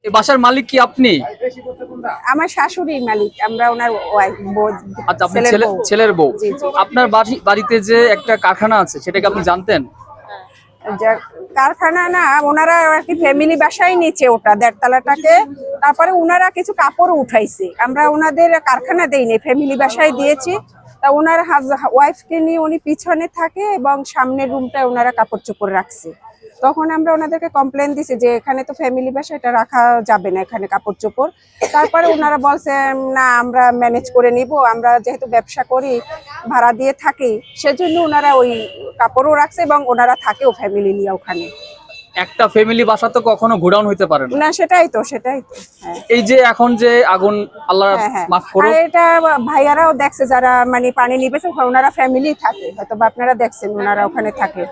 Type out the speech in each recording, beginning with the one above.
এই বাসার মালিক কি আপনি? আমার শাশুড়ি মালিক, আমরা ওনার আচ্ছা, আপনি ছেলের বউ। আপনার বাড়িতে যে একটা কারখানা আছে সেটা কি আপনি জানতেন? কারখানা না, ওনারা আর কি ফ্যামিলি বাসায় নিচে ওটা ১.৫ তলাটাকে, তারপরে ওনারা কিছু কাপড় উঠাইছে। আমরা ওনাদের কারখানা দেইনি, ফ্যামিলি বাসায় দিয়েছি। তা ওনার ওয়াইফকে নিয়ে উনি পিছনে থাকে এবং সামনের রুমটায় ওনারা কাপড় চোপড় রাখছে। তখন আমরা ওনাদেরকে কমপ্লেন দিছি যে এখানে তো ফ্যামিলি বাসা, এটা রাখা যাবে না এখানে কাপড় চোপড়। তারপরে ওনারা বলছে না, আমরা ম্যানেজ করে নিব, আমরা যেহেতু ব্যবসা করি, ভাড়া দিয়ে থাকি, সেজন্য ওনারা ওই কাপড়ও রাখছে এবং ওনারা থাকেও ফ্যামিলি নিয়ে ওখানে। একটা ফ্যামিলি বাসা তো কখনো গোডাউন হইতে পারে না, সেটাই তো হ্যাঁ। এই যে এখন যে আগুন, আল্লাহ মাফ করুক, এটা ভাইয়ারাও দেখছে যারা মানে পানি নিবেছে, ওনারা ফ্যামিলি থাকে, হয়তো বা আপনারা দেখছেন ওনারা ওখানে থাকে।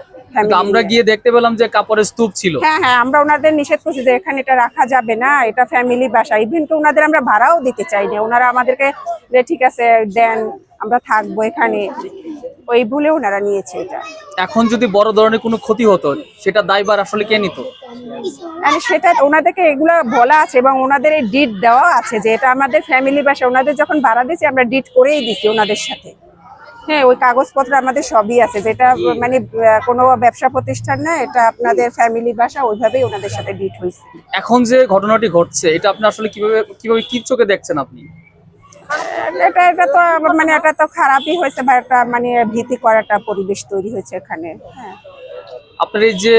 আমরা গিয়ে দেখতে পেলাম যে কাপড়ের স্তূপ ছিল। হ্যাঁ, আমরা ওনাদের নিষেধ করছি যে এখানে এটা রাখা যাবে না, এটা ফ্যামিলি বাসা। ইভেন তো ওনাদের আমরা ভাড়াও দিতে চাই না, ওনারা আমাদেরকে ঠিক আছে দেন, আমরা থাকবো এখানে, ওই ভুলে ওনারা নিয়েছে এটা। এখন যদি বড় ধরনের কোনো ক্ষতি হতো, সেটা দায়ভার আসলে কে নিত? সেটা ওনাদেরকে এগুলা বলা আছে এবং ওনাদের এই ডিট দেওয়া আছে যে এটা আমাদের ফ্যামিলি বাসা। ওনাদের যখন ভাড়া দিয়েছি আমরা ডিট করেই দিছি ওনাদের সাথে। হ্যাঁ, ওই কাগজপত্র আমাদের সবই আছে, যেটা মানে কোনো ব্যবসা প্রতিষ্ঠান না, এটা আপনাদের ফ্যামিলি বাসা, ওইভাবেই ওনাদের সাথে ডিট হয়েছে। এখন যে ঘটনাটি ঘটছে, এটা আপনি আসলে কিভাবে কি চোখে দেখছেন আপনি? এটা তো মানে এটা তো খারাপই হয়েছে, বা একটা মানে ভীতি করাটা পরিবেশ তৈরি হয়েছে এখানে। হ্যাঁ, আপনার এই যে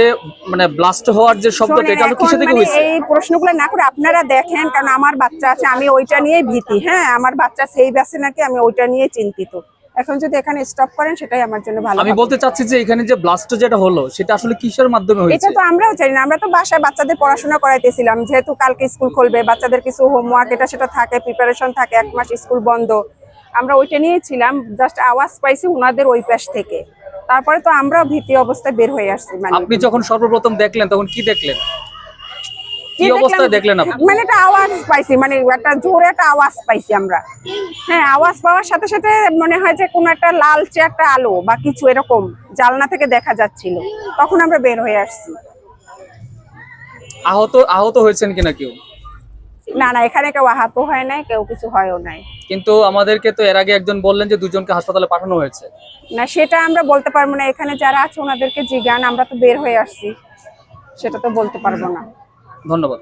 মানে ব্লাস্ট হওয়ার যে শব্দটা, এটা কিসে থেকে হয়েছে? এই প্রশ্নগুলো না করে আপনারা দেখেন, কারণ আমার বাচ্চা আছে, আমি ওইটা নিয়েই ভীতি। হ্যাঁ, আমার বাচ্চা সেই বাসে নাকি, আমি ওইটা নিয়ে চিন্তিত। এখন যদি এখানে স্টপ করেন সেটাই আমার জন্য ভালো। আমি বলতে চাচ্ছি যে এখানে যে ব্লাস্ট যেটা হলো, সেটা আসলে কিসের মাধ্যমে হয়েছে? এটা তো আমরাও জানি না, আমরা তো বাসায় বাচ্চাদের পড়াশোনা করাইতেছিলাম, যেহেতু কালকে স্কুল খুলবে, বাচ্চাদের কিছু হোমওয়ার্ক এটা সেটা থাকে, প্রিপারেশন থাকে, 1 মাস স্কুল বন্ধ, আমরা ওইটা নিয়েছিলাম। জাস্ট আওয়াজ পাইছি ওনাদের ওই পাশ থেকে, তারপরে তো আমরাও ভীতি অবস্থায় বের হয়ে আসছি। মানে আপনি যখন সর্বপ্রথম দেখলেন তখন কি দেখলেন? কি অবস্থায় দেখলেন আপনি? মানে একটা আওয়াজ পাইছি, মানে একটা জোরে একটা আওয়াজ পাইছি আমরা। হ্যাঁ, আওয়াজ পাওয়ার সাথে সাথে মনে হয় যে কোনো একটা লালচে একটা আলো বা কিছু এরকম জানলা থেকে দেখা যাচ্ছিল, তখন আমরা বের হয়ে আসছি। আহত হয়েছেন কিনা কেউ? না, এখানে কেউ আহত হয় নাই, কেউ কিছু হয়ও নাই। কিন্তু আমাদেরকে তো এর আগে একজন বললেন যে 2 জনকে হাসপাতালে পাঠানো হয়েছে। না, সেটা আমরা বলতে পারবো না, এখানে যারা আছে ওনাদেরকে জিজ্ঞান, আমরা তো বের হয়ে আসছি, সেটা তো বলতে পারবো না। ধন্যবাদ।